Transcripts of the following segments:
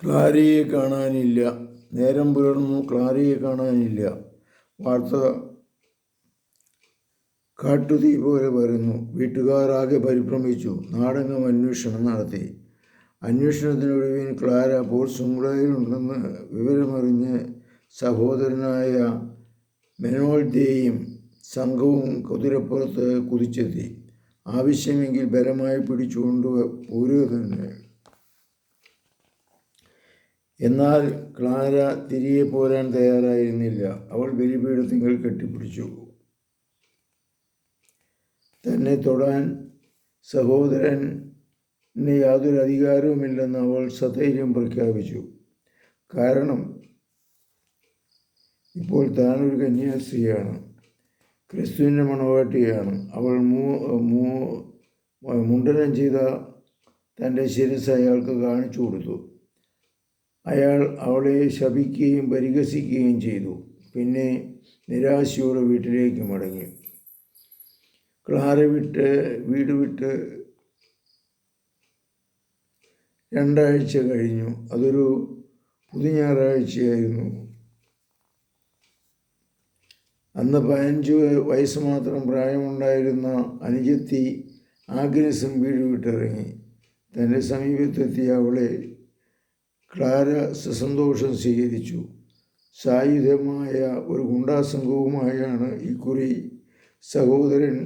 ക്ലാരയെ കാണാനില്ല. നേരം പുലർന്നു. ക്ലാരയെ കാണാനില്ല. വാർത്ത കാട്ടുതീ പോലെ വരുന്നു. വീട്ടുകാർ ആകെ പരിഭ്രമിച്ചു. നാടെങ്ങും അന്വേഷണം നടത്തി. അന്വേഷണത്തിനൊടുവിൽ ക്ലാര പോർട്സുമുളയിലുണ്ടെന്ന് വിവരമറിഞ്ഞ് സഹോദരനായ മെനോൽദേയും സംഘവും കുതിരപ്പുറത്ത് കുതിച്ചെത്തി. ആവശ്യമെങ്കിൽ ബലമായി പിടിച്ചുകൊണ്ട് പോരുക തന്നെ. എന്നാൽ ക്ലാര തിരികെ പോരാൻ തയ്യാറായിരുന്നില്ല. അവൾ ബലിപീഠത്തിങ്കൽ കെട്ടിപ്പിടിച്ചു. തന്നെ തൊടാൻ സഹോദരന് യാതൊരു അധികാരവുമില്ലെന്ന് അവൾ സധൈര്യം പ്രഖ്യാപിച്ചു. കാരണം ഇപ്പോൾ താനൊരു കന്യാസ്ത്രീയാണ്, ക്രിസ്തുവിൻ്റെ മണവാട്ടിയാണ്. അവൾ മുണ്ടനം ചെയ്ത തൻ്റെ ശിരസ് അയാൾക്ക് കാണിച്ചു കൊടുത്തു. അയാൾ അവളെ ശപിക്കുകയും പരിഹസിക്കുകയും ചെയ്തു. പിന്നെ നിരാശയോടെ വീട്ടിലേക്ക് മടങ്ങി. ക്ലാര വീട് വിട്ട് 2 ആഴ്ച കഴിഞ്ഞു. അതൊരു പുതുഞായറാഴ്ചയായിരുന്നു. അന്ന് 15 വയസ്സ് മാത്രം പ്രായമുണ്ടായിരുന്ന അനുജത്തി ആഗ്നസും വീട് വിട്ടിറങ്ങി. തൻ്റെ സമീപത്തെത്തിയ അവളെ ക്ലാര സസന്തോഷം സ്വീകരിച്ചു. സായുധമായ ഒരു ഗുണ്ടാസംഘവുമായാണ് ഇക്കുറി സഹോദരൻ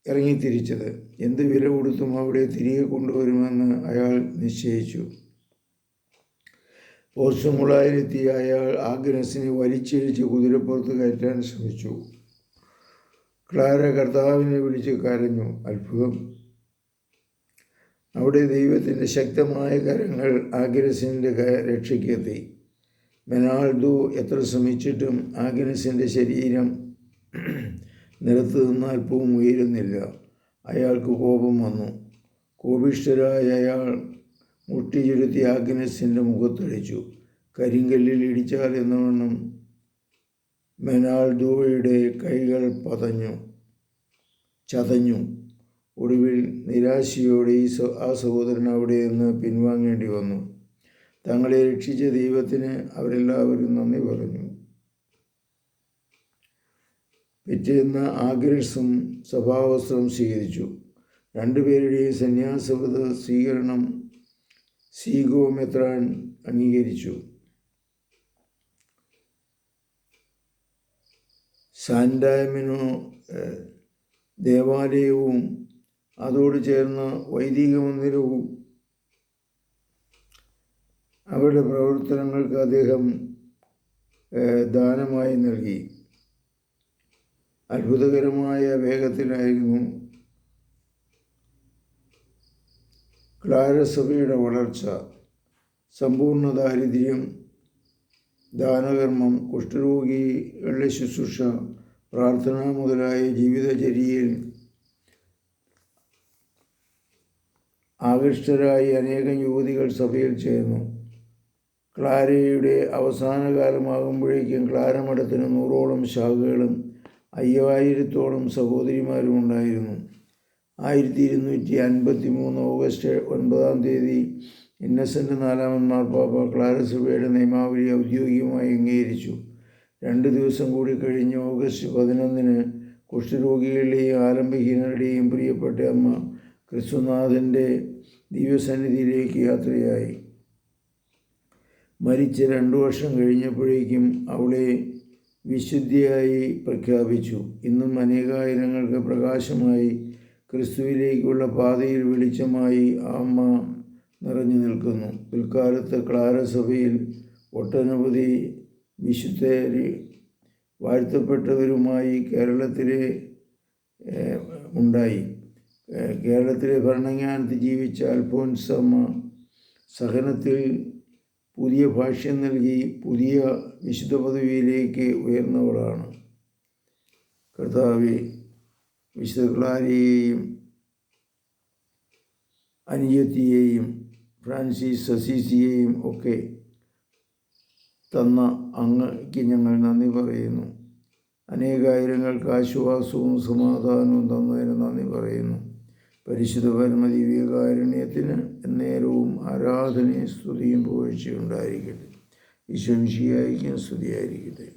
ഇറങ്ങിത്തിരിച്ചത്. എന്ത് വില കൊടുത്തും അവിടെ തിരികെ കൊണ്ടുവരുമെന്ന് അയാൾ നിശ്ചയിച്ചു. പോർട്സുമുളയിലെത്തിയ അയാൾ ആഗ്നസിനെ വലിച്ചിഴിച്ച് കുതിരപ്പുറത്ത് കയറ്റാൻ ശ്രമിച്ചു. ക്ലാര കർത്താവിനെ വിളിച്ച് കരഞ്ഞു. അത്ഭുതം! അവിടെ ദൈവത്തിൻ്റെ ശക്തമായ കരങ്ങൾ ആഗ്നസിൻ്റെ രക്ഷയ്ക്കെത്തി. മെനാൽദോ എത്ര ശ്രമിച്ചിട്ടും ആഗ്നസിൻ്റെ ശരീരം നിലത്ത് നിന്ന് അല്പവും ഉയരുന്നില്ല. അയാൾക്ക് കോപം വന്നു. കോപിഷ്ഠരായ അയാൾ മുട്ടിച്ചുരുത്തി ആഗ്നസിൻ്റെ മുഖത്തടിച്ചു. കരിങ്കല്ലിൽ ഇടിച്ചാൽ എന്നവണ്ണം മെനാൽദോയുടെ കൈകൾ ചതഞ്ഞു. ഒടുവിൽ നിരാശയോടെ ആ സഹോദരൻ അവിടെ നിന്ന് പിൻവാങ്ങേണ്ടി വന്നു. തങ്ങളെ രക്ഷിച്ച ദൈവത്തിന് അവരെല്ലാവരും നന്ദി പറഞ്ഞു. പിറ്റേന്ന് ആഗ്നസും സഭാവസ്ത്രം സ്വീകരിച്ചു. 2 പേരുടെയും സന്യാസവ്രത സ്വീകരണം സീഗോ മെത്രാൻ അംഗീകരിച്ചു. സാന്റാമിനോ ദേവാലയവും അതോട് ചേർന്ന വൈദിക മന്ദിരവും അവരുടെ പ്രവർത്തനങ്ങൾക്ക് അദ്ദേഹം ദാനമായി നൽകി. അത്ഭുതകരമായ വേഗത്തിലായിരുന്നു ക്ലാര സഭയുടെ വളർച്ച. സമ്പൂർണ്ണ ദാരിദ്ര്യം, ദാനകർമ്മം, കുഷ്ഠരോഗികളുടെ ശുശ്രൂഷ, പ്രാർത്ഥന മുതലായ ജീവിതചര്യയിൽ ആകൃഷ്ടരായി അനേകം യുവതികൾ സഭയിൽ ചേർന്നു. ക്ലാരയുടെ അവസാന കാലമാകുമ്പോഴേക്കും ക്ലാര മഠത്തിന് 100ഓളം ശാഖകളും 5000ഓളം സഹോദരിമാരും ഉണ്ടായിരുന്നു. 1253 ഓഗസ്റ്റ് 9 ഇന്നസെൻ്റ് 4 മാർപ്പാപ്പ ക്ലാര സഭയുടെ നിയമാവലി ഔദ്യോഗികമായി അംഗീകരിച്ചു. 2 ദിവസം കൂടി കഴിഞ്ഞ് ഓഗസ്റ്റ് 11 കുഷ്ഠരോഗികളുടെയും ആലംബഹീനരുടെയും പ്രിയപ്പെട്ട അമ്മ ക്രിസ്തുനാഥൻ്റെ ദിവ്യസന്നിധിയിലേക്ക് യാത്രയായി. മരിച്ച് 2 വർഷം കഴിഞ്ഞപ്പോഴേക്കും അവളെ വിശുദ്ധിയായി പ്രഖ്യാപിച്ചു. ഇന്നും അനേകായിരങ്ങൾക്ക് പ്രകാശമായി ക്രിസ്തുവിലേക്കുള്ള പാതയിൽ വെളിച്ചമായി ആ അമ്മ നിറഞ്ഞു നിൽക്കുന്നു. പിൽക്കാലത്ത് ക്ലാര സഭയിൽ ഒട്ടനവധി വിശുദ്ധരെ വാഴ്ത്തപ്പെട്ടവരുമായി കേരളത്തിലെ ഭരണങ്ങാനത്ത് ജീവിച്ച അൽഫോൻസമ്മ സഹനത്തിൽ പുതിയ ഭാഷ്യം നൽകി പുതിയ വിശുദ്ധ പദവിയിലേക്ക് ഉയർന്നവളാണ്. കർത്താവേ, വിശുദ്ധ ക്ലാരയെയും അനുജത്തിയെയും ഫ്രാൻസിസ് അസീസിയെയും ഒക്കെ തന്ന അങ്ങയ്ക്ക് ഞങ്ങൾ നന്ദി പറയുന്നു. അനേകായിരങ്ങൾക്ക് ആശ്വാസവും സമാധാനവും തന്നതിന് നന്ദി പറയുന്നു. പരിശുദ്ധ പരമദിവ്യകാരുണ്യത്തിന് എന്നേരവും ആരാധനയും സ്തുതിയും പുകഴ്ചയും ഉണ്ടായിരിക്കട്ടെ. ഈശോ മിശിഹായ്ക്കും സ്തുതിയായിരിക്കട്ടെ.